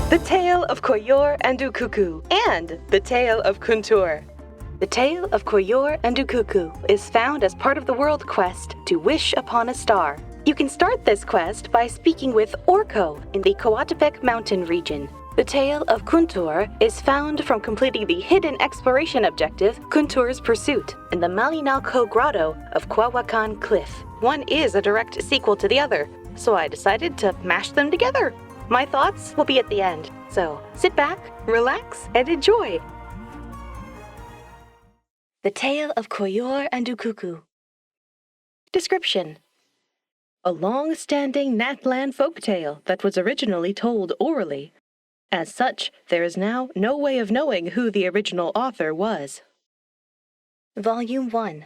The Tale of Qoyllor and Ukuku, and The Tale of Kuntur. The Tale of Qoyllor and Ukuku is found as part of the world quest to wish upon a star. You can start this quest by speaking with Orko in the Coatepec mountain region. The Tale of Kuntur is found from completing the hidden exploration objective, Kuntur's Pursuit, in the Malinalco Grotto of Kwawakan Cliff. One is a direct sequel to the other, so I decided to mash them together. My thoughts will be at the end, so sit back, relax, and enjoy. The Tale of Qoyllor and Ukuku. Description: a long-standing Natlan folktale that was originally told orally. As such, there is now no way of knowing who the original author was. Volume 1.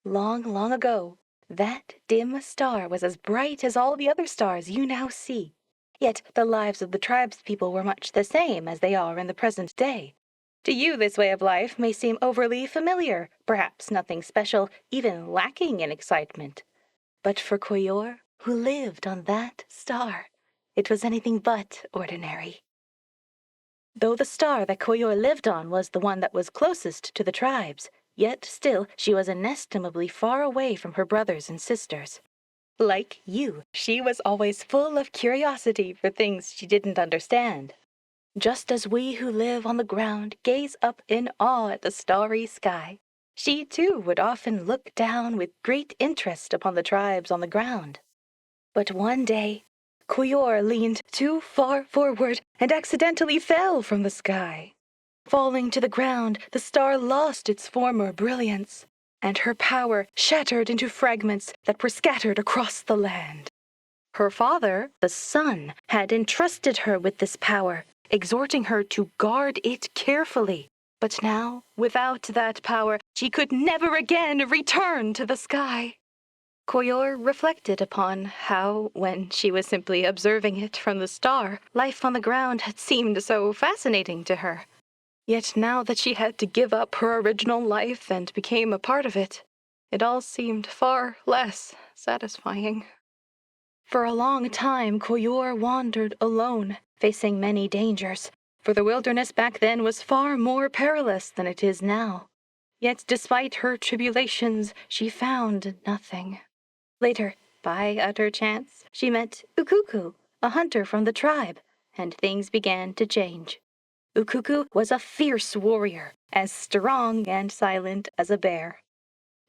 Long, long ago, that dim star was as bright as all the other stars you now see. Yet the lives of the tribespeople were much the same as they are in the present day. To you, this way of life may seem overly familiar, perhaps nothing special, even lacking in excitement. But for Qoyllor, who lived on that star, it was anything but ordinary. Though the star that Qoyllor lived on was the one that was closest to the tribes, yet still she was inestimably far away from her brothers and sisters. Like you, she was always full of curiosity for things she didn't understand. Just as we who live on the ground gaze up in awe at the starry sky, she too would often look down with great interest upon the tribes on the ground. But one day, Qoyllor leaned too far forward and accidentally fell from the sky. Falling to the ground, the star lost its former brilliance, and her power shattered into fragments that were scattered across the land. Her father, the sun, had entrusted her with this power, exhorting her to guard it carefully. But now, without that power, she could never again return to the sky. Qoyllor reflected upon how, when she was simply observing it from the star, life on the ground had seemed so fascinating to her. Yet now that she had to give up her original life and became a part of it, it all seemed far less satisfying. For a long time, Qoyllor wandered alone, facing many dangers, for the wilderness back then was far more perilous than it is now. Yet despite her tribulations, she found nothing. Later, by utter chance, she met Ukuku, a hunter from the tribe, and things began to change. Ukuku was a fierce warrior, as strong and silent as a bear.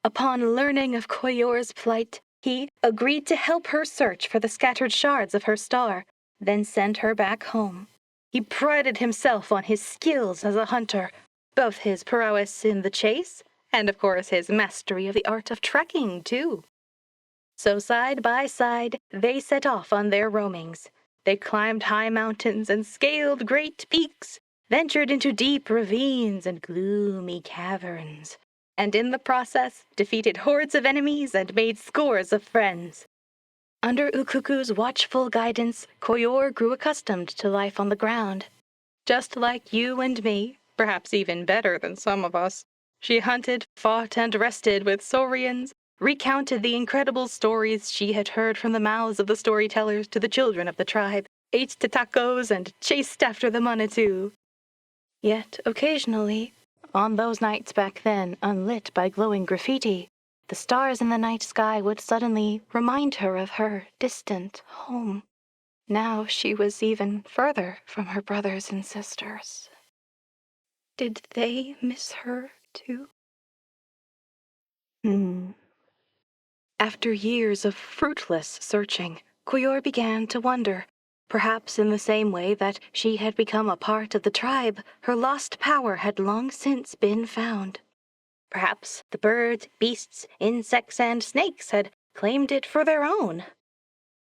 Upon learning of Qoyllor's plight, he agreed to help her search for the scattered shards of her star, then send her back home. He prided himself on his skills as a hunter, both his prowess in the chase, and of course his mastery of the art of trekking, too. So side by side, they set off on their roamings. They climbed high mountains and scaled great peaks, ventured into deep ravines and gloomy caverns, and in the process defeated hordes of enemies and made scores of friends. Under Ukuku's watchful guidance, Qoyllor grew accustomed to life on the ground. Just like you and me, perhaps even better than some of us, she hunted, fought, and rested with Saurians, recounted the incredible stories she had heard from the mouths of the storytellers to the children of the tribe, ate tacos, and chased after the Monetoo. Yet occasionally, on those nights back then unlit by glowing graffiti, the stars in the night sky would suddenly remind her of her distant home. Now she was even further from her brothers and sisters. Did they miss her too? After years of fruitless searching, Qoyllor began to wonder. Perhaps in the same way that she had become a part of the tribe, her lost power had long since been found. Perhaps the birds, beasts, insects, and snakes had claimed it for their own.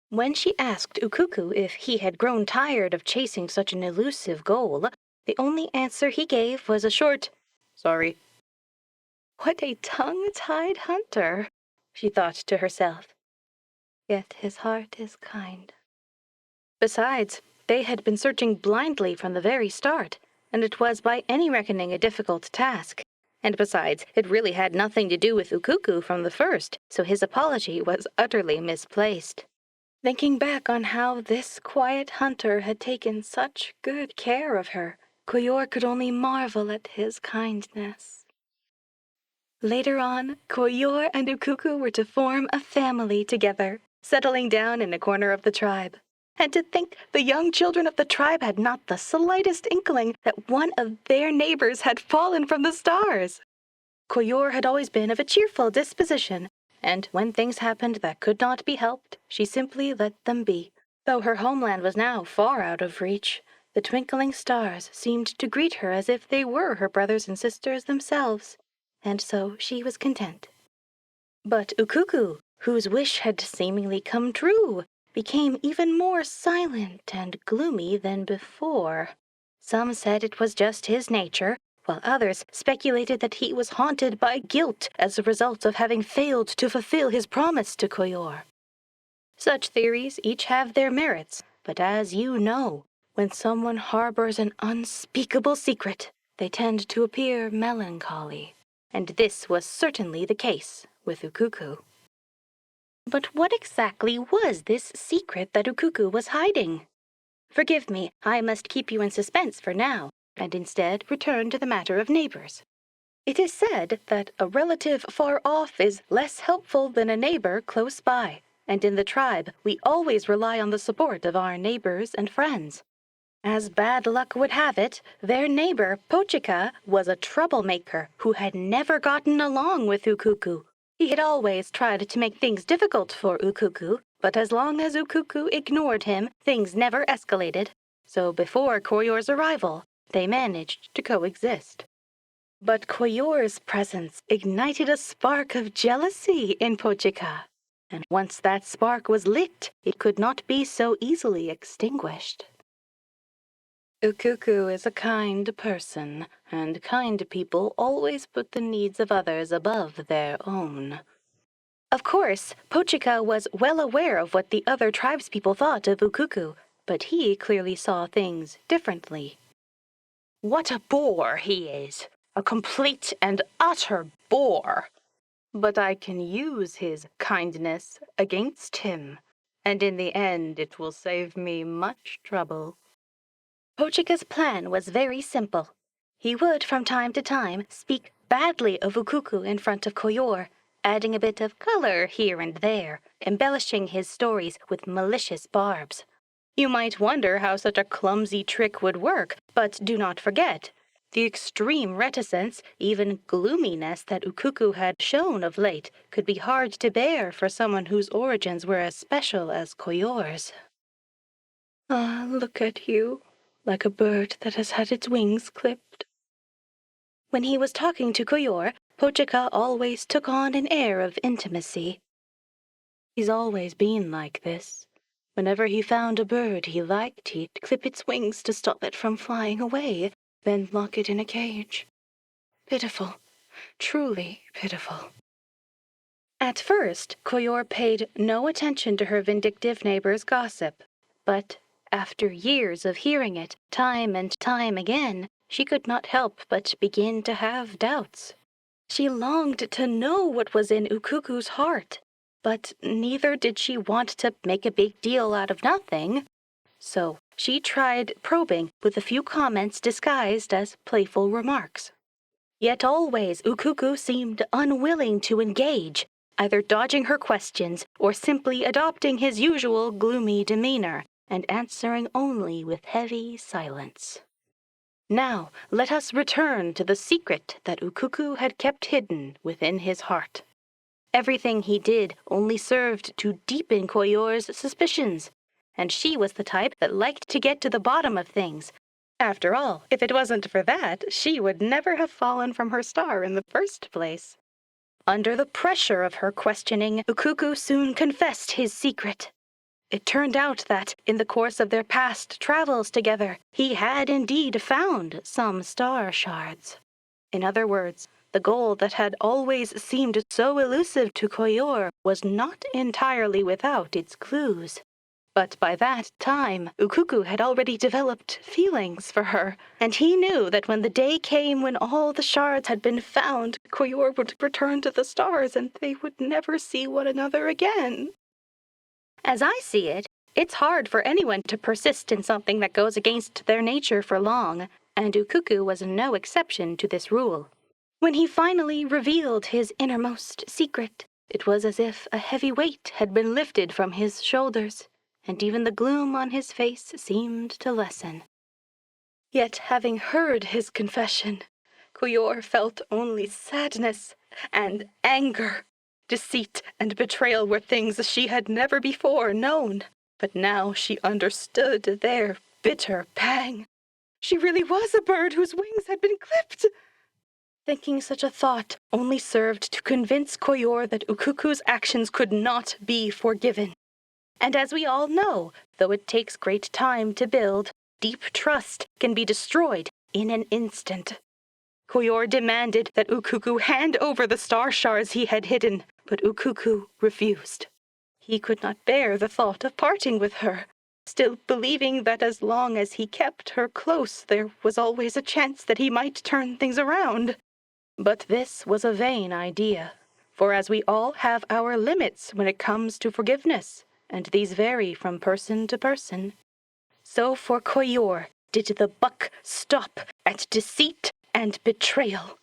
When she asked Ukuku if he had grown tired of chasing such an elusive goal, the only answer he gave was a short, "Sorry." What a tongue-tied hunter, she thought to herself. Yet his heart is kind. Besides, they had been searching blindly from the very start, and it was by any reckoning a difficult task. And besides, it really had nothing to do with Ukuku from the first, so his apology was utterly misplaced. Thinking back on how this quiet hunter had taken such good care of her, Qoyllor could only marvel at his kindness. Later on, Qoyllor and Ukuku were to form a family together, settling down in a corner of the tribe. And to think the young children of the tribe had not the slightest inkling that one of their neighbors had fallen from the stars. Qoyllor had always been of a cheerful disposition, and when things happened that could not be helped, she simply let them be. Though her homeland was now far out of reach, the twinkling stars seemed to greet her as if they were her brothers and sisters themselves, and so she was content. But Ukuku, whose wish had seemingly come true, became even more silent and gloomy than before. Some said it was just his nature, while others speculated that he was haunted by guilt as a result of having failed to fulfill his promise to Qoyllor. Such theories each have their merits, but as you know, when someone harbors an unspeakable secret, they tend to appear melancholy, and this was certainly the case with Ukuku. But what exactly was this secret that Ukuku was hiding? Forgive me, I must keep you in suspense for now, and instead return to the matter of neighbors. It is said that a relative far off is less helpful than a neighbor close by, and in the tribe we always rely on the support of our neighbors and friends. As bad luck would have it, their neighbor, Pochika, was a troublemaker who had never gotten along with Ukuku. He had always tried to make things difficult for Ukuku, but as long as Ukuku ignored him, things never escalated. So before Qoyllor's arrival, they managed to coexist. But Qoyllor's presence ignited a spark of jealousy in Pochika, and once that spark was lit, it could not be so easily extinguished. Ukuku is a kind person, and kind people always put the needs of others above their own. Of course, Pochika was well aware of what the other tribespeople thought of Ukuku, but he clearly saw things differently. What a bore he is! A complete and utter bore! But I can use his kindness against him, and in the end it will save me much trouble. Pochika's plan was very simple. He would, from time to time, speak badly of Ukuku in front of Qoyllor, adding a bit of color here and there, embellishing his stories with malicious barbs. You might wonder how such a clumsy trick would work, but do not forget, the extreme reticence, even gloominess that Ukuku had shown of late could be hard to bear for someone whose origins were as special as Qoyllor's. Ah, look at you, like a bird that has had its wings clipped. When he was talking to Qoyllor, Pochika always took on an air of intimacy. He's always been like this. Whenever he found a bird he liked, he'd clip its wings to stop it from flying away, then lock it in a cage. Pitiful, truly pitiful. At first, Qoyllor paid no attention to her vindictive neighbor's gossip, but after years of hearing it, time and time again, she could not help but begin to have doubts. She longed to know what was in Ukuku's heart, but neither did she want to make a big deal out of nothing. So she tried probing with a few comments disguised as playful remarks. Yet always Ukuku seemed unwilling to engage, either dodging her questions or simply adopting his usual gloomy demeanor and answering only with heavy silence. Now let us return to the secret that Ukuku had kept hidden within his heart. Everything he did only served to deepen Qoyllor's suspicions, and she was the type that liked to get to the bottom of things. After all, if it wasn't for that, she would never have fallen from her star in the first place. Under the pressure of her questioning, Ukuku soon confessed his secret. It turned out that, in the course of their past travels together, he had indeed found some star shards. In other words, the goal that had always seemed so elusive to Qoyllor was not entirely without its clues. But by that time, Ukuku had already developed feelings for her, and he knew that when the day came when all the shards had been found, Qoyllor would return to the stars and they would never see one another again. As I see it, it's hard for anyone to persist in something that goes against their nature for long, and Ukuku was no exception to this rule. When he finally revealed his innermost secret, it was as if a heavy weight had been lifted from his shoulders, and even the gloom on his face seemed to lessen. Yet, having heard his confession, Qoyllor felt only sadness and anger. Deceit and betrayal were things she had never before known, but now she understood their bitter pang. She really was a bird whose wings had been clipped. Thinking such a thought only served to convince Qoyllor that Ukuku's actions could not be forgiven. And as we all know, though it takes great time to build, deep trust can be destroyed in an instant. Qoyllor demanded that Ukuku hand over the star shards he had hidden, but Ukuku refused. He could not bear the thought of parting with her, still believing that as long as he kept her close, there was always a chance that he might turn things around. But this was a vain idea, for as we all have our limits when it comes to forgiveness, and these vary from person to person, so for Qoyllor did the buck stop at deceit and betrayal.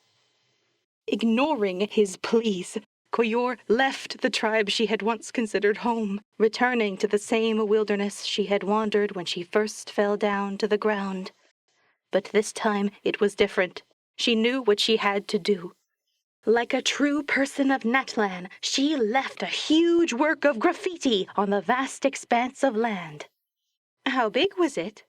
Ignoring his pleas, Qoyllor left the tribe she had once considered home, returning to the same wilderness she had wandered when she first fell down to the ground. But this time it was different. She knew what she had to do. Like a true person of Natlan, she left a huge work of graffiti on the vast expanse of land. How big was it?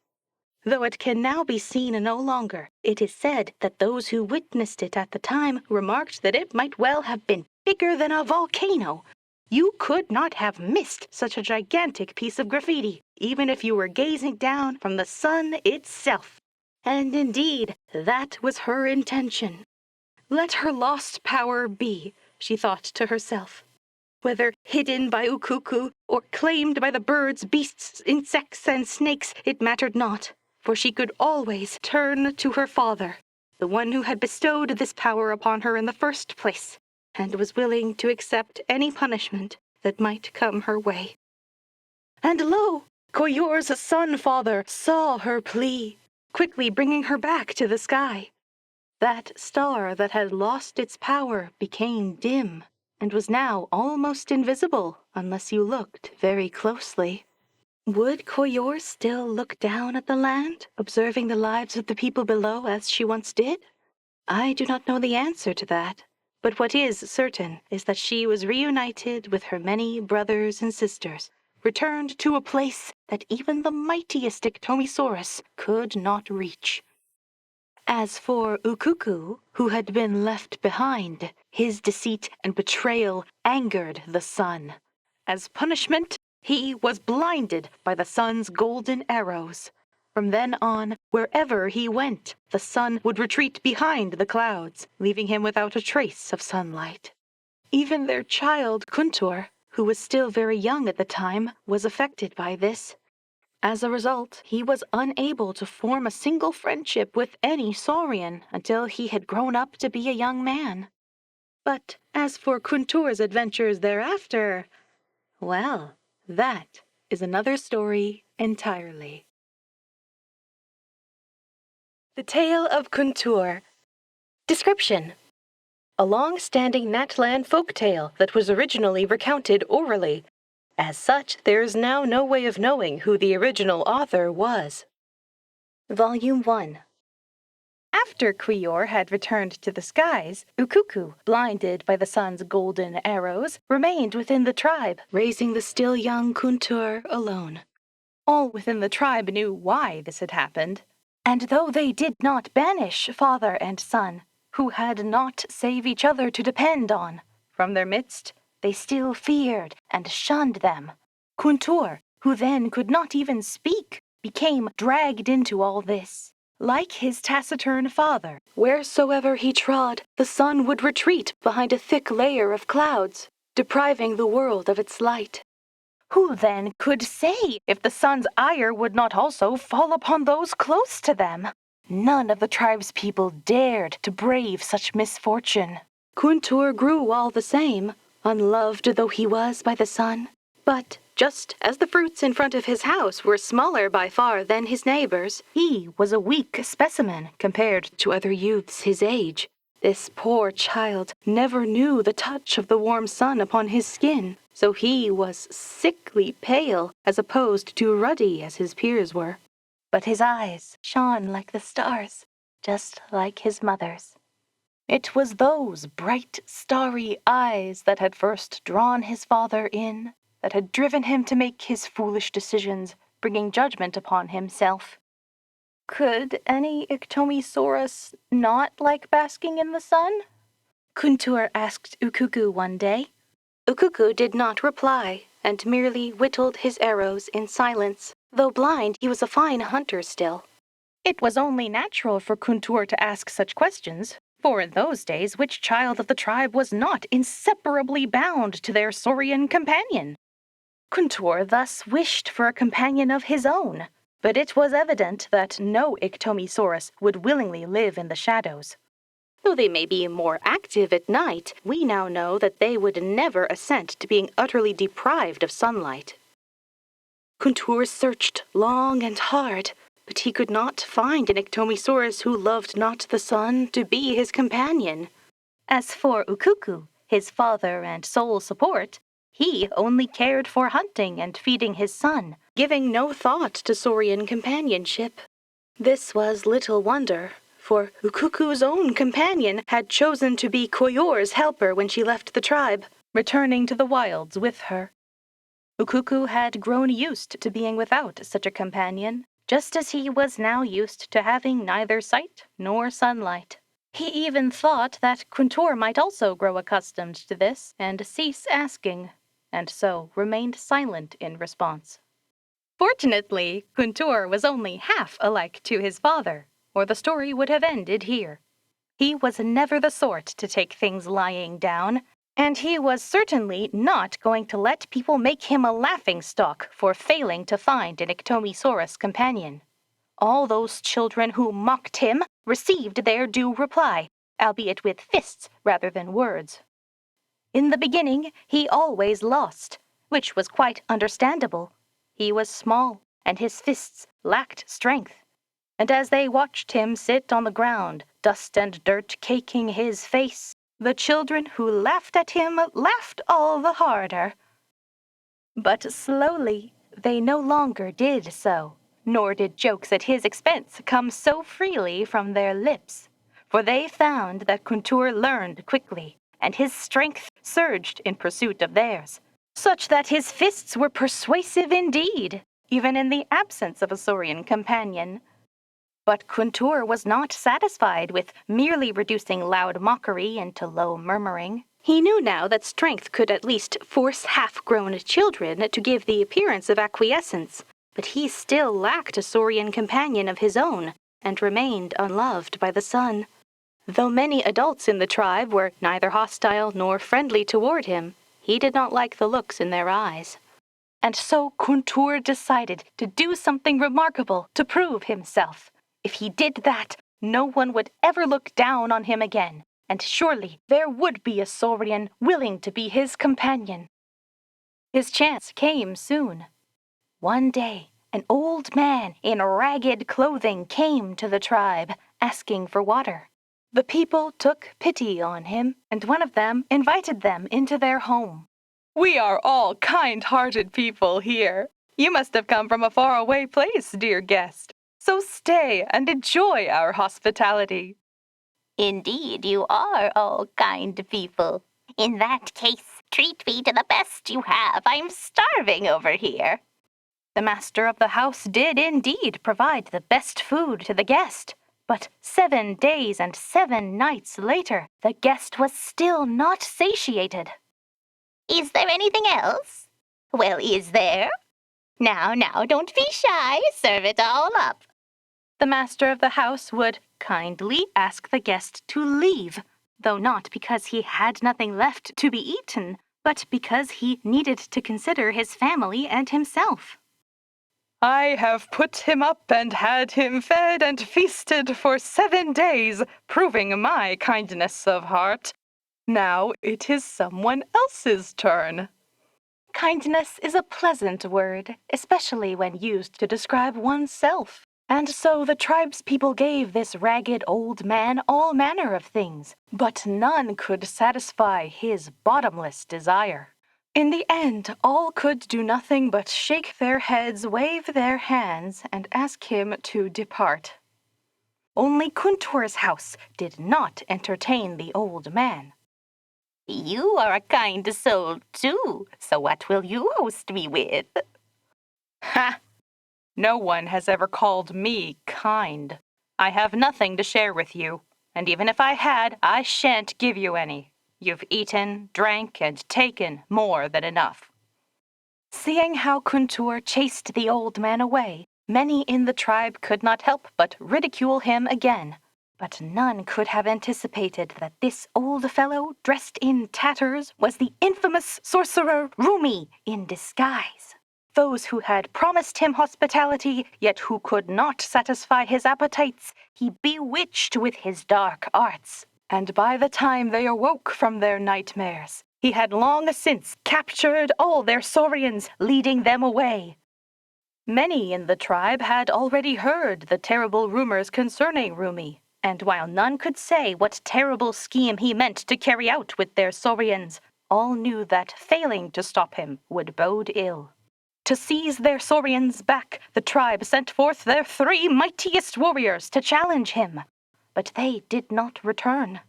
Though it can now be seen no longer, it is said that those who witnessed it at the time remarked that it might well have been bigger than a volcano. You could not have missed such a gigantic piece of graffiti, even if you were gazing down from the sun itself. And indeed, that was her intention. Let her lost power be, she thought to herself. Whether hidden by Ukuku or claimed by the birds, beasts, insects, and snakes, it mattered not, for she could always turn to her father, the one who had bestowed this power upon her in the first place, and was willing to accept any punishment that might come her way. And lo! Qoyllor's son-father saw her plea, quickly bringing her back to the sky. That star that had lost its power became dim, and was now almost invisible unless you looked very closely. Would Qoyllor still look down at the land, observing the lives of the people below as she once did? I do not know the answer to that, but what is certain is that she was reunited with her many brothers and sisters, returned to a place that even the mightiest Iktomisaurus could not reach. As for Ukuku, who had been left behind, his deceit and betrayal angered the sun. As punishment, he was blinded by the sun's golden arrows. From then on, wherever he went, the sun would retreat behind the clouds, leaving him without a trace of sunlight. Even their child, Kuntur, who was still very young at the time, was affected by this. As a result, he was unable to form a single friendship with any Saurian until he had grown up to be a young man. But as for Kuntur's adventures thereafter, well, that is another story entirely. The Tale of Kuntur. Description: a long-standing Natlan folk tale that was originally recounted orally. As such, there is now no way of knowing who the original author was. Volume 1. After Qoyllor had returned to the skies, Ukuku, blinded by the sun's golden arrows, remained within the tribe, raising the still young Kuntur alone. All within the tribe knew why this had happened, and though they did not banish father and son, who had naught save each other to depend on, from their midst, they still feared and shunned them. Kuntur, who then could not even speak, became dragged into all this. Like his taciturn father, wheresoever he trod, the sun would retreat behind a thick layer of clouds, depriving the world of its light. Who then could say if the sun's ire would not also fall upon those close to them? None of the tribe's people dared to brave such misfortune. Kuntur grew all the same, unloved though he was by the sun. But Just as the fruits in front of his house were smaller by far than his neighbors, he was a weak specimen compared to other youths his age. This poor child never knew the touch of the warm sun upon his skin, so he was sickly pale as opposed to ruddy as his peers were. But his eyes shone like the stars, just like his mother's. It was those bright, starry eyes that had first drawn his father in, that had driven him to make his foolish decisions, bringing judgment upon himself. Could any Iktomisaurus not like basking in the sun? Kuntur asked Ukuku one day. Ukuku did not reply, and merely whittled his arrows in silence. Though blind, he was a fine hunter still. It was only natural for Kuntur to ask such questions, for in those days which child of the tribe was not inseparably bound to their Saurian companion? Kuntur thus wished for a companion of his own, but it was evident that no Iktomisaurus would willingly live in the shadows. Though they may be more active at night, we now know that they would never assent to being utterly deprived of sunlight. Kuntur searched long and hard, but he could not find an Iktomisaurus who loved not the sun to be his companion. As for Ukuku, his father and sole support, he only cared for hunting and feeding his son, giving no thought to Saurian companionship. This was little wonder, for Ukuku's own companion had chosen to be Qoyllor's helper when she left the tribe, returning to the wilds with her. Ukuku had grown used to being without such a companion, just as he was now used to having neither sight nor sunlight. He even thought that Kuntur might also grow accustomed to this and cease asking, and so remained silent in response. Fortunately, Kuntur was only half alike to his father, or the story would have ended here. He was never the sort to take things lying down, and he was certainly not going to let people make him a laughingstock for failing to find an Iktomisaurus companion. All those children who mocked him received their due reply, albeit with fists rather than words. In the beginning, he always lost, which was quite understandable. He was small, and his fists lacked strength. And as they watched him sit on the ground, dust and dirt caking his face, the children who laughed at him laughed all the harder. But slowly, they no longer did so, nor did jokes at his expense come so freely from their lips, for they found that Kuntur learned quickly, and his strength surged in pursuit of theirs, such that his fists were persuasive indeed, even in the absence of a Saurian companion. But Kuntur was not satisfied with merely reducing loud mockery into low murmuring. He knew now that strength could at least force half-grown children to give the appearance of acquiescence, but he still lacked a Saurian companion of his own, and remained unloved by the sun. Though many adults in the tribe were neither hostile nor friendly toward him, he did not like the looks in their eyes. And so Kuntur decided to do something remarkable to prove himself. If he did that, no one would ever look down on him again, and surely there would be a Saurian willing to be his companion. His chance came soon. One day, an old man in ragged clothing came to the tribe, asking for water. The people took pity on him, and one of them invited them into their home. "We are all kind-hearted people here. You must have come from a faraway place, dear guest. So stay and enjoy our hospitality." "Indeed, you are all kind people. In that case, treat me to the best you have. I'm starving over here." The master of the house did indeed provide the best food to the guest, but 7 days and 7 nights later, the guest was still not satiated. "Is there anything else?" "Well, is there?" Now, don't be shy. Serve it all up." The master of the house would kindly ask the guest to leave, though not because he had nothing left to be eaten, but because he needed to consider his family and himself. "I have put him up and had him fed and feasted for 7 days, proving my kindness of heart. Now it is someone else's turn." Kindness is a pleasant word, especially when used to describe oneself. And so the tribespeople gave this ragged old man all manner of things, but none could satisfy his bottomless desire. In the end, all could do nothing but shake their heads, wave their hands, and ask him to depart. Only Kuntur's house did not entertain the old man. You are a kind soul, too, so what will you host me with? Ha! No one has ever called me kind. I have nothing to share with you, and even if I had, I shan't give you any. You've eaten, drank, and taken more than enough. Seeing how Kuntur chased the old man away, many in the tribe could not help but ridicule him again. But none could have anticipated that this old fellow, dressed in tatters, was the infamous sorcerer Rumi in disguise. Those who had promised him hospitality, yet who could not satisfy his appetites, he bewitched with his dark arts. And by the time they awoke from their nightmares, he had long since captured all their Saurians, leading them away. Many in the tribe had already heard the terrible rumors concerning Rumi, and while none could say what terrible scheme he meant to carry out with their Saurians, all knew that failing to stop him would bode ill. To seize their Saurians back, the tribe sent forth their 3 mightiest warriors to challenge him, but they did not return.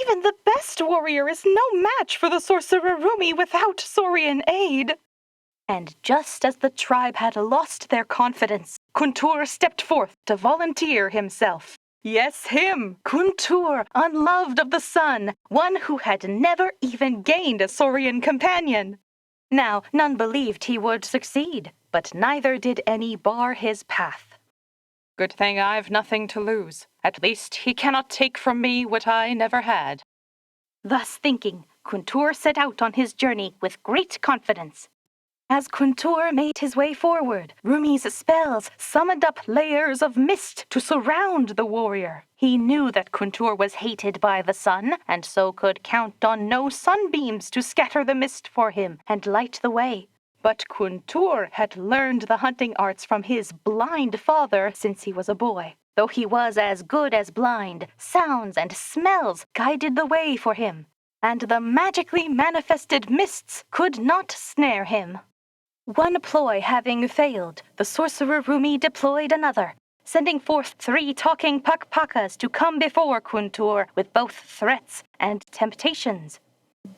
Even the best warrior is no match for the sorcerer Rumi without Saurian aid. And just as the tribe had lost their confidence, Kuntur stepped forth to volunteer himself. Yes, him, Kuntur, unloved of the sun, one who had never even gained a Saurian companion. Now, none believed he would succeed, but neither did any bar his path. Good thing I've nothing to lose. At least he cannot take from me what I never had. Thus thinking, Kuntur set out on his journey with great confidence. As Kuntur made his way forward, Rumi's spells summoned up layers of mist to surround the warrior. He knew that Kuntur was hated by the sun, and so could count on no sunbeams to scatter the mist for him and light the way. But Kuntur had learned the hunting arts from his blind father since he was a boy. Though he was as good as blind, sounds and smells guided the way for him, and the magically manifested mists could not snare him. One ploy having failed, the sorcerer Rumi deployed another, sending forth 3 talking pakpakas to come before Kuntur with both threats and temptations.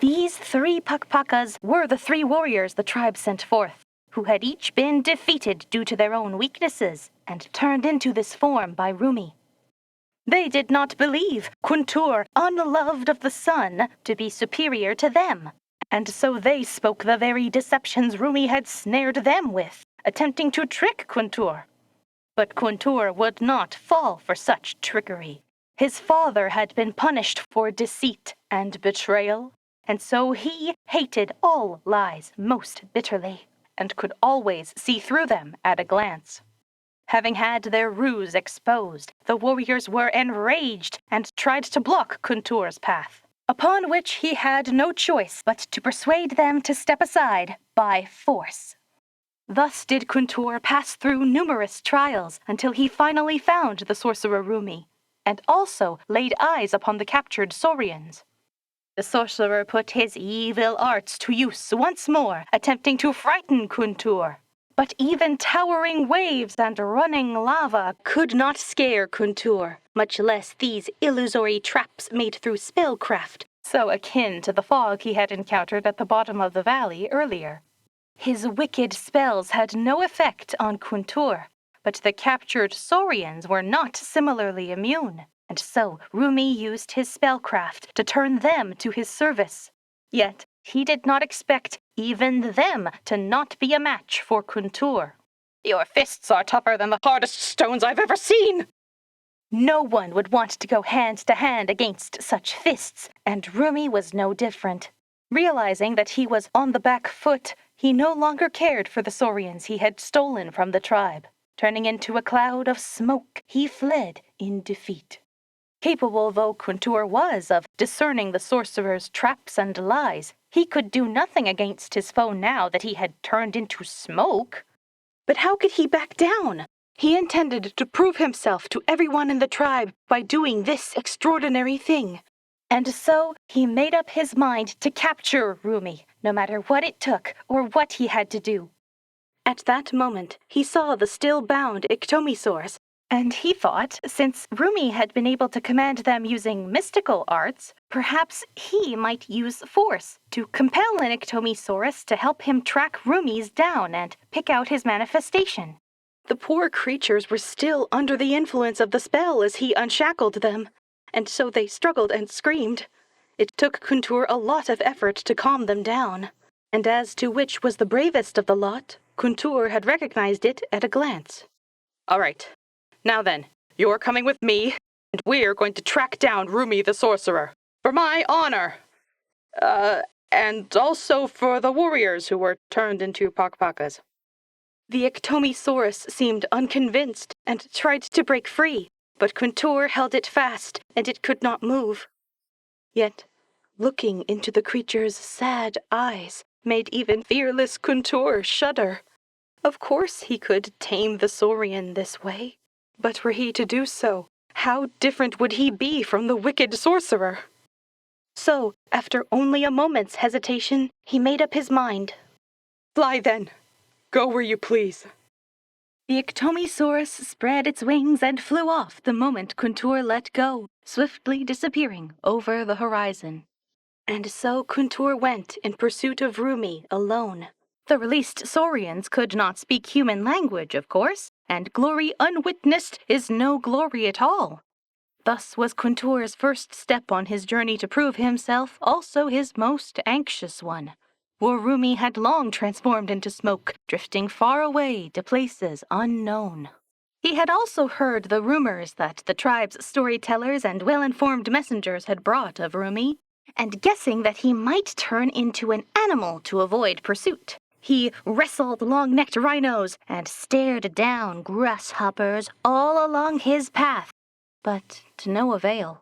These 3 pakpakas were the 3 warriors the tribe sent forth, who had each been defeated due to their own weaknesses and turned into this form by Rumi. They did not believe Kuntur, unloved of the sun, to be superior to them, and so they spoke the very deceptions Rumi had snared them with, attempting to trick Kuntur. But Kuntur would not fall for such trickery. His father had been punished for deceit and betrayal, and so he hated all lies most bitterly, and could always see through them at a glance. Having had their ruse exposed, the warriors were enraged and tried to block Kuntur's path, upon which he had no choice but to persuade them to step aside by force. Thus did Kuntur pass through numerous trials until he finally found the sorcerer Rumi, and also laid eyes upon the captured Saurians. The sorcerer put his evil arts to use once more, attempting to frighten Kuntur. But even towering waves and running lava could not scare Kuntur, much less these illusory traps made through spellcraft, so akin to the fog he had encountered at the bottom of the valley earlier. His wicked spells had no effect on Kuntur, but the captured Saurians were not similarly immune, and so Rumi used his spellcraft to turn them to his service. Yet he did not expect even them to not be a match for Kuntur. Your fists are tougher than the hardest stones I've ever seen. No one would want to go hand to hand against such fists, and Rumi was no different. Realizing that he was on the back foot, he no longer cared for the Saurians he had stolen from the tribe. Turning into a cloud of smoke, he fled in defeat. Capable though Kuntur was of discerning the sorcerer's traps and lies, He could do nothing against his foe now that he had turned into smoke. But how could he back down? He intended to prove himself to everyone in the tribe by doing this extraordinary thing. And so he made up his mind to capture Rumi, no matter what it took or what he had to do. At that moment, he saw the still-bound Iktomisaurs, And he thought, since Rumi had been able to command them using mystical arts, perhaps he might use force to compel an Iktomisaurus to help him track Rumi's down and pick out his manifestation. the poor creatures were still under the influence of the spell as he unshackled them, and so they struggled and screamed. It took Kuntur a lot of effort to calm them down, and as to which was the bravest of the lot, Kuntur had recognized it at a glance. All right. Now then, you're coming with me, and we're going to track down Rumi the sorcerer. For my honor! And also for the warriors who were turned into pakpakas. The Iktomisaurus seemed unconvinced and tried to break free, but Kuntur held it fast, and it could not move. Yet, looking into the creature's sad eyes made even fearless Kuntur shudder. Of course he could tame the Saurian this way, but were he to do so, how different would he be from the wicked sorcerer? So, after only a moment's hesitation, he made up his mind. Fly then! Go where you please. The Iktomisaurus spread its wings and flew off the moment Kuntur let go, swiftly disappearing over the horizon. And so Kuntur went in pursuit of Rumi alone. The released Saurians could not speak human language, of course, and glory unwitnessed is no glory at all. Thus was Kuntur's first step on his journey to prove himself also his most anxious one. For Rumi had long transformed into smoke, drifting far away to places unknown. He had also heard the rumors that the tribe's storytellers and well-informed messengers had brought of Rumi, and guessing that he might turn into an animal to avoid pursuit, he wrestled long-necked rhinos and stared down grasshoppers all along his path, but to no avail.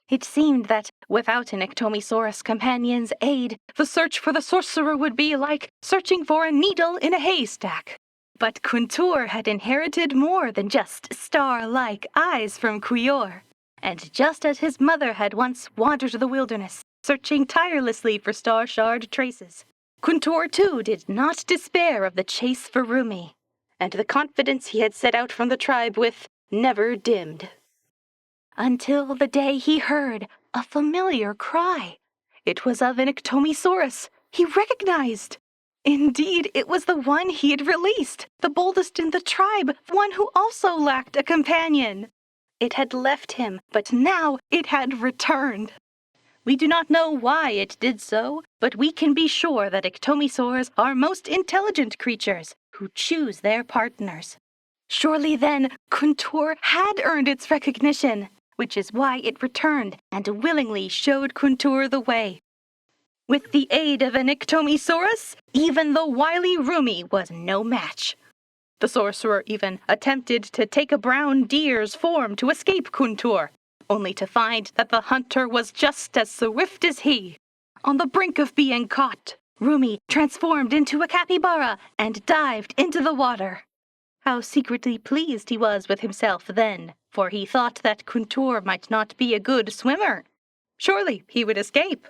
It seemed that, without an Iktomisaurus companion's aid, the search for the sorcerer would be like searching for a needle in a haystack. But Kuntur had inherited more than just star-like eyes from Qoyllor, and just as his mother had once wandered the wilderness, searching tirelessly for star-shard traces, Kuntur too did not despair of the chase for Rumi, and the confidence he had set out from the tribe with never dimmed. Until the day he heard a familiar cry. It was of an Iktomisaurus he recognized. Indeed, it was the one he had released, the boldest in the tribe, the one who also lacked a companion. It had left him, but now it had returned. We do not know why it did so, but we can be sure that Iktomisaurs are most intelligent creatures who choose their partners. Surely then, Kuntur had earned its recognition, which is why it returned and willingly showed Kuntur the way. With the aid of an Iktomisaurus, even the wily Rumi was no match. The sorcerer even attempted to take a brown deer's form to escape Kuntur, only to find that the hunter was just as swift as he. On the brink of being caught, Rumi transformed into a capybara and dived into the water. How secretly pleased he was with himself then, for he thought that Kuntur might not be a good swimmer. Surely he would escape.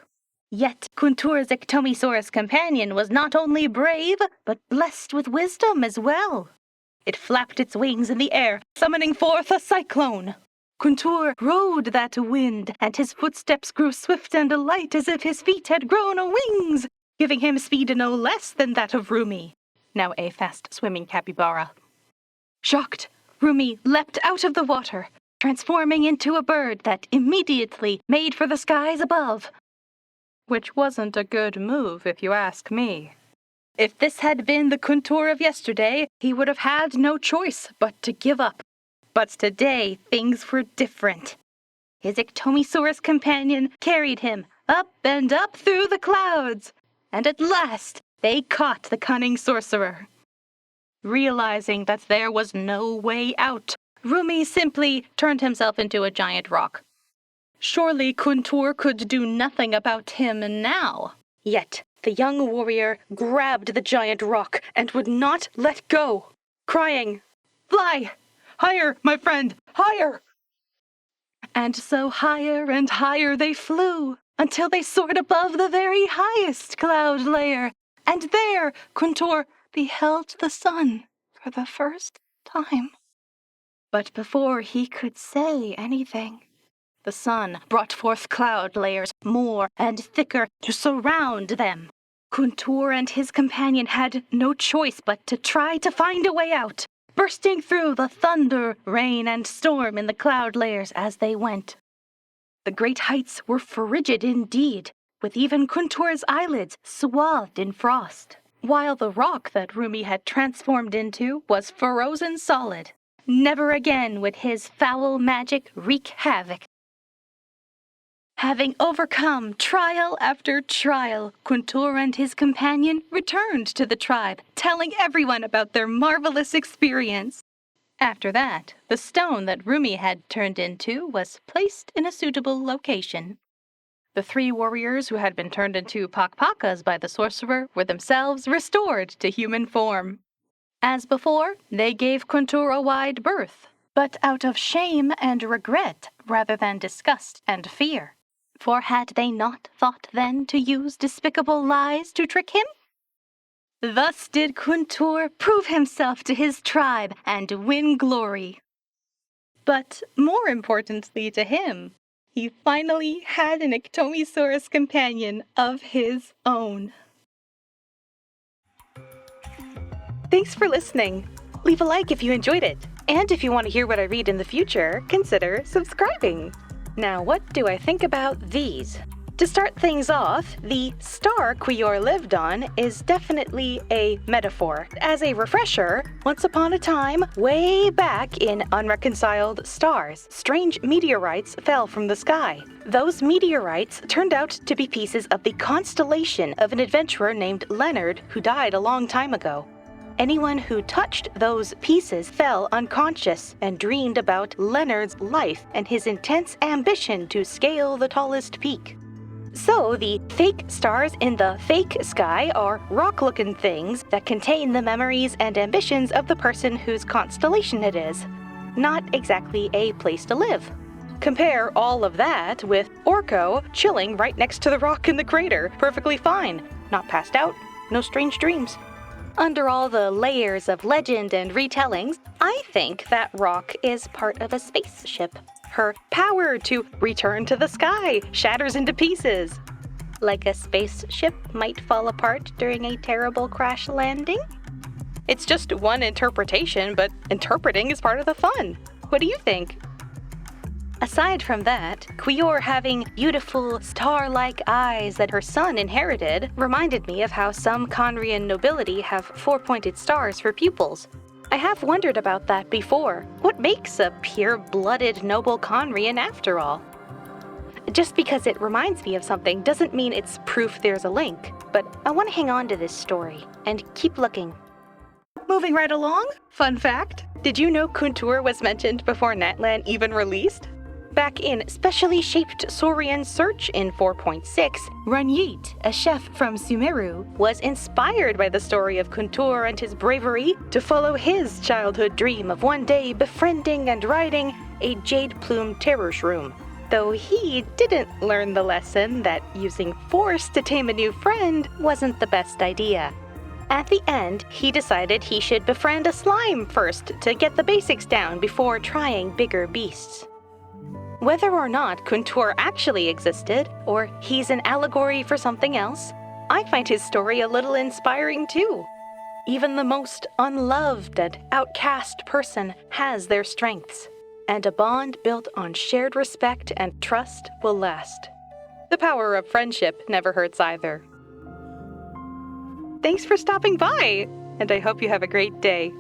Yet Kuntur's Iktomisaurus companion was not only brave, but blessed with wisdom as well. It flapped its wings in the air, summoning forth a cyclone. Kuntur rode that wind, and his footsteps grew swift and light as if his feet had grown wings, giving him speed no less than that of Rumi, now a fast-swimming capybara. Shocked, Rumi leapt out of the water, transforming into a bird that immediately made for the skies above. Which wasn't a good move, if you ask me. If this had been the Kuntur of yesterday, he would have had no choice but to give up. But today, things were different. His Iktomisaurus companion carried him up and up through the clouds, and at last they caught the cunning sorcerer. Realizing that there was no way out, Rumi simply turned himself into a giant rock. Surely Kuntur could do nothing about him now. Yet the young warrior grabbed the giant rock and would not let go, crying, "Fly! Higher, my friend, higher!" And so higher and higher they flew, until they soared above the very highest cloud layer, and there Kuntur beheld the sun for the first time. But before he could say anything, the sun brought forth cloud layers more and thicker to surround them. Kuntur and his companion had no choice but to try to find a way out, bursting through the thunder, rain, and storm in the cloud layers as they went. The great heights were frigid indeed, with even Kuntur's eyelids swathed in frost, while the rock that Rumi had transformed into was frozen solid. Never again would his foul magic wreak havoc. Having overcome trial after trial, Kuntur and his companion returned to the tribe, telling everyone about their marvelous experience. After that, the stone that Rumi had turned into was placed in a suitable location. The 3 warriors who had been turned into pakpakas by the sorcerer were themselves restored to human form. As before, they gave Kuntur a wide berth, but out of shame and regret rather than disgust and fear. For had they not thought then to use despicable lies to trick him? Thus did Kuntur prove himself to his tribe and win glory. But more importantly to him, he finally had an Iktomisaurus companion of his own. Thanks for listening. Leave a like if you enjoyed it. And if you want to hear what I read in the future, consider subscribing. Now, what do I think about these? To start things off, the star Qoyllor lived on is definitely a metaphor. As a refresher, once upon a time, way back in unreconciled stars, strange meteorites fell from the sky. Those meteorites turned out to be pieces of the constellation of an adventurer named Leonard who died a long time ago. Anyone who touched those pieces fell unconscious and dreamed about Leonard's life and his intense ambition to scale the tallest peak. So the fake stars in the fake sky are rock-looking things that contain the memories and ambitions of the person whose constellation it is. Not exactly a place to live. Compare all of that with Orko chilling right next to the rock in the crater, perfectly fine. Not passed out, no strange dreams. Under all the layers of legend and retellings, I think that rock is part of a spaceship. Her power to return to the sky shatters into pieces. Like a spaceship might fall apart during a terrible crash landing? It's just one interpretation, but interpreting is part of the fun. What do you think? Aside from that, Qoyllor having beautiful star-like eyes that her son inherited reminded me of how some Khaenri'ah nobility have 4-pointed stars for pupils. I have wondered about that before. What makes a pure-blooded noble Khaenri'ah after all? Just because it reminds me of something doesn't mean it's proof there's a link, but I want to hang on to this story and keep looking. Moving right along, fun fact, did you know Kuntur was mentioned before Natlan even released? Back in Specially Shaped Saurian Search in 4.6, Ranjit, a chef from Sumeru, was inspired by the story of Kuntur and his bravery to follow his childhood dream of one day befriending and riding a jade plume terror shroom. Though he didn't learn the lesson that using force to tame a new friend wasn't the best idea. At the end, he decided he should befriend a slime first to get the basics down before trying bigger beasts. Whether or not Kuntur actually existed, or he's an allegory for something else, I find his story a little inspiring too. Even the most unloved and outcast person has their strengths, and a bond built on shared respect and trust will last. The power of friendship never hurts either. Thanks for stopping by, and I hope you have a great day.